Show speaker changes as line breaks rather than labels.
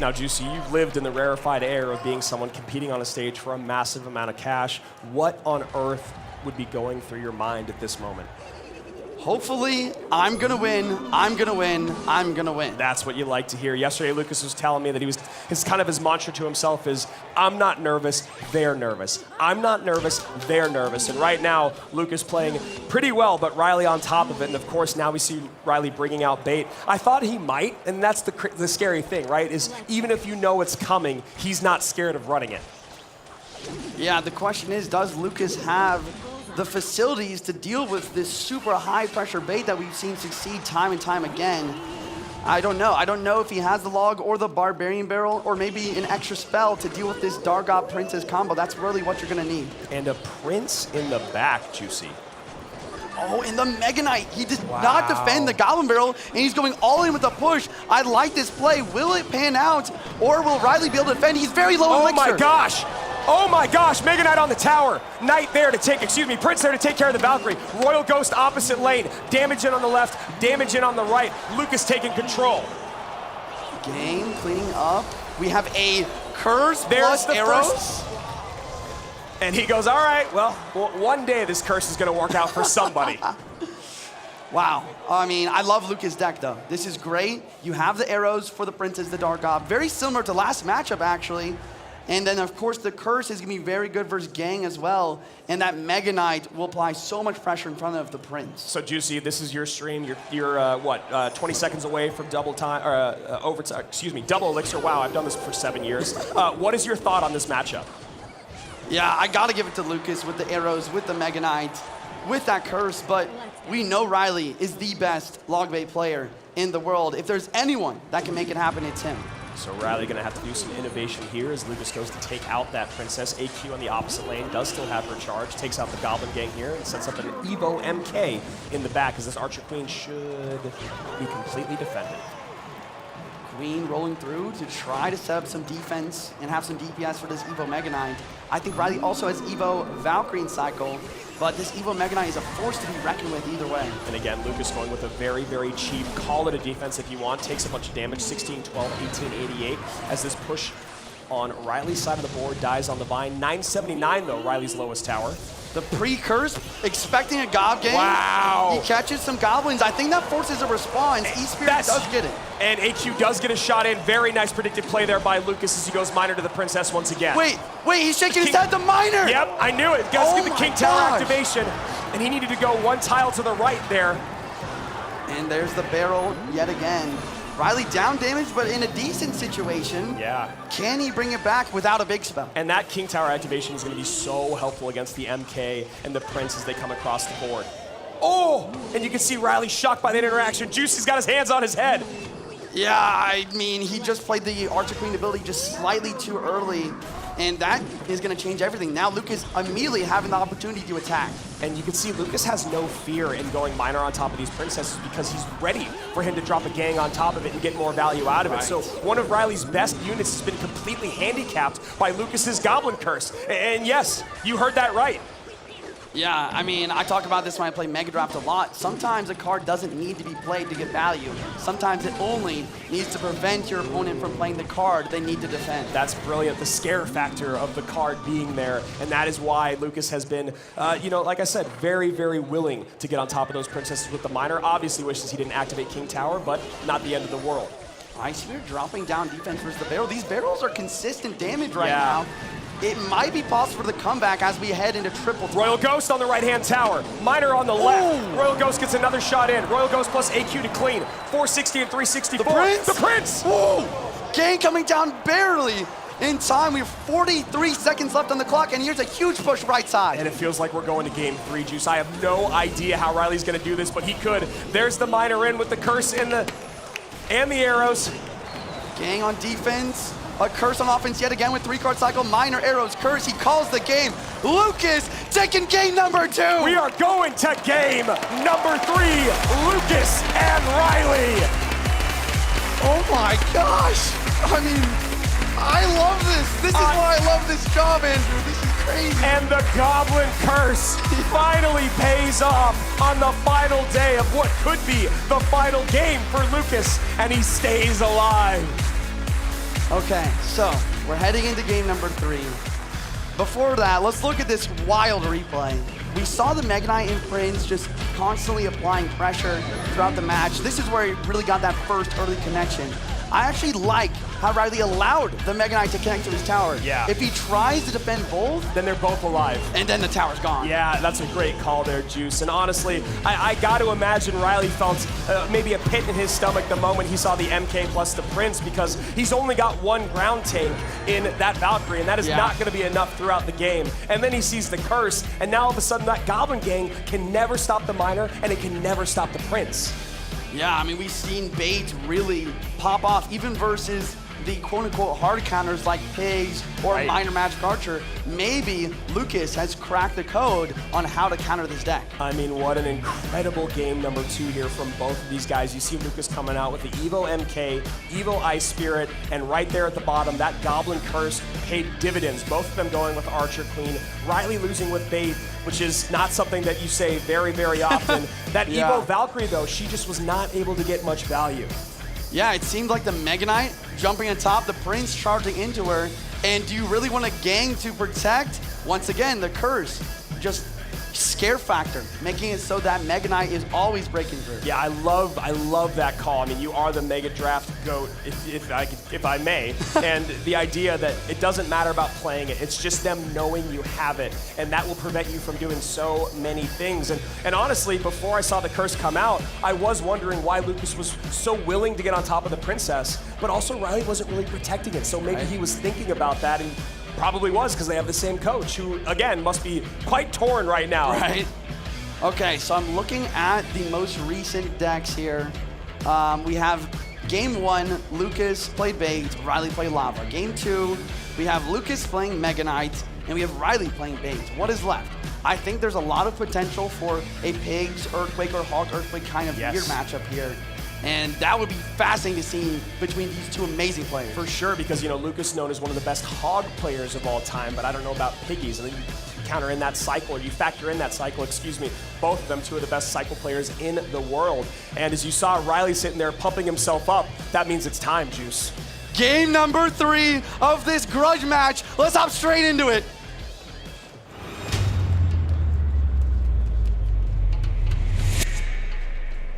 Now, Juicy, you've lived in the rarefied air of being someone competing on a stage for a massive amount of cash. What on earth would be going through your mind at this moment?
Hopefully, I'm gonna win, I'm gonna win, I'm gonna win.
That's what you like to hear. Yesterday, Lucas was telling me that his mantra to himself is, I'm not nervous, they're nervous. I'm not nervous, they're nervous. And right now, Lucas playing pretty well, but Ryley on top of it. And of course, now we see Ryley bringing out bait. I thought he might, and that's the scary thing, right? Is even if you know it's coming, he's not scared of running it.
Yeah, the question is, does Lucas have the facilities to deal with this super high pressure bait that we've seen succeed time and time again? I don't know. I don't know if he has the log or the Barbarian Barrel or maybe an extra spell to deal with this Dargob Princess combo. That's really what you're gonna need.
And a Prince in the back, Juicy.
Oh, and the Mega Knight. He did not defend the Goblin Barrel, and he's going all in with the push. I like this play. Will it pan out, or will Ryley be able to defend? He's very low elixir.
Oh my gosh! Oh my gosh, Mega Knight on the tower. Knight there to take, Prince there to take care of the Valkyrie. Royal Ghost opposite lane. Damage in on the left, damage in on the right. Lucas taking control.
Game cleaning up. We have a curse
There's
plus
the
arrows.
First. And he goes, all right, well, one day this curse is gonna work out for somebody.
Wow. I mean, I love Lucas' deck, though. This is great. You have the arrows for the Princess, the Dargob. Very similar to last matchup, actually. And then, of course, the curse is going to be very good versus Gang as well. And that Mega Knight will apply so much pressure in front of the Prince.
So, Juicy, this is your stream. You're 20 seconds away from double time, or overtime, double elixir. Wow, I've done this for 7 years. What is your thought on this matchup?
Yeah, I got to give it to Lucas with the arrows, with the Mega Knight, with that curse. But we know Ryley is the best log bait player in the world. If there's anyone that can make it happen, it's him.
So Ryley gonna have to do some innovation here as Lucas goes to take out that Princess. AQ on the opposite lane does still have her charge, takes out the Goblin Gang here and sets up an Evo MK in the back as this Archer Queen should be completely defended.
Queen rolling through to try to set up some defense and have some DPS for this Evo Mega Knight. I think Ryley also has Evo Valkyrie in cycle, but this Evo Mega Knight is a force to be reckoned with either way.
And again, Lucas going with a very, very cheap, call it a defense if you want, takes a bunch of damage, 16, 12, 18, 88, as this push on Ryley's side of the board dies on the vine. 979 though, Ryley's lowest tower.
The pre-curse, expecting a Gob Gang.
Wow.
He catches some Goblins. I think that forces a response. E-Spirit does get it.
And AQ does get a shot in. Very nice predictive play there by Lucas as he goes Miner to the Princess once again.
Wait, he's shaking his head, the Miner!
Yep, I knew it. Guys, get the King Tower activation. And he needed to go one tile to the right there.
And there's the barrel yet again. Ryley down damage, but in a decent situation.
Yeah.
Can he bring it back without a big spell?
And that King Tower activation is going to be so helpful against the MK and the Prince as they come across the board. Oh! And you can see Ryley shocked by that interaction. Juicy's got his hands on his head.
Yeah, I mean, he just played the Archer Queen ability just slightly too early, and that is going to change everything. Now Lucas immediately having the opportunity to attack.
And you can see Lucas has no fear in going Miner on top of these Princesses because he's ready for him to drop a Gang on top of it and get more value out of it. So one of Ryley's best units has been completely handicapped by Lucas's Goblin Curse. And yes, you heard that right.
Yeah, I mean, I talk about this when I play Mega Draft a lot. Sometimes a card doesn't need to be played to get value. Sometimes it only needs to prevent your opponent from playing the card they need to defend.
That's brilliant, the scare factor of the card being there, and that is why Lucas has been, like I said, very, very willing to get on top of those Princesses with the Miner. Obviously wishes he didn't activate King Tower, but not the end of the world.
Ice Spear dropping down defense versus the barrel. These barrels are consistent damage right now. It might be possible for the comeback as we head into triple time.
Royal Ghost on the right-hand tower. Miner on the left. Royal Ghost gets another shot in. Royal Ghost plus AQ to clean. 460 and 364.
The Prince?
The Prince!
Woo! Gang coming down barely in time. We have 43 seconds left on the clock, and here's a huge push right side.
And it feels like we're going to game 3, Juice. I have no idea how Ryley's going to do this, but he could. There's the Miner in with the curse and the arrows.
Gang on defense. A curse on offense yet again with 3-card cycle. Miner, arrows, curse. He calls the game. Lucas taking game number 2.
We are going to game number 3. Lucas and Ryley.
Oh my gosh. I mean, I love this. This is why I love this job, Andrew. This is crazy.
And the Goblin Curse finally pays off on the final day of what could be the final game for Lucas, and he stays alive.
Okay, so we're heading into game number 3. Before that, let's look at this wild replay. We saw the Mega Knight and Prince just constantly applying pressure throughout the match. This is where he really got that first early connection. I actually like how Ryley allowed the Mega Knight to connect to his tower.
Yeah.
If he tries to defend both,
Then they're both alive.
and then the tower's gone.
Yeah, that's a great call there, Juice. And honestly, I got to imagine Ryley felt maybe a pit in his stomach the moment he saw the MK plus the Prince, because he's only got one ground tank in that Valkyrie, and that is not going to be enough throughout the game. And then he sees the curse, and now all of a sudden that Goblin gang can never stop the Miner, and it can never stop the Prince.
Yeah, I mean, we've seen Bait really pop off, even versus the quote-unquote hard counters like Pigs or Minor Magic Archer. Maybe Lucas has cracked the code on how to counter this deck.
I mean, what an incredible game number 2 here from both of these guys. You see Lucas coming out with the Evo MK, Evo Ice Spirit, and right there at the bottom, that Goblin Curse paid dividends. Both of them going with Archer Queen. Ryley losing with Bait, which is not something that you say very, very often. That Evo Valkyrie, though, she just was not able to get much value.
Yeah, it seemed like the Mega Knight jumping on top, the Prince charging into her. And do you really want a gang to protect? Once again, the curse, just scare factor, making it so that Mega Knight is always breaking through.
Yeah, I love that call. I mean, you are the Mega Draft GOAT, if I may. And the idea that it doesn't matter about playing it, it's just them knowing you have it, and that will prevent you from doing so many things. And honestly, before I saw the curse come out, I was wondering why Lucas was so willing to get on top of the Princess, but also Ryley wasn't really protecting it, so maybe he was thinking about that, and probably was, because they have the same coach, who, again, must be quite torn right now.
Right. Okay, so I'm looking at the most recent decks here. We have game 1, Lucas played Bait, Ryley played Lava. Game 2, we have Lucas playing Mega Knight, and we have Ryley playing Bait. What is left? I think there's a lot of potential for a Pigs Earthquake or Hawk Earthquake kind of weird matchup here. And that would be fascinating to see between these two amazing players.
For sure, because, you know, Lucas known as one of the best hog players of all time, but I don't know about Piggies. I think you counter in that cycle, or you factor in that cycle, excuse me, both of them, two of the best cycle players in the world. And as you saw Ryley sitting there pumping himself up, that means it's time, Juice.
Game number 3 of this grudge match. Let's hop straight into it.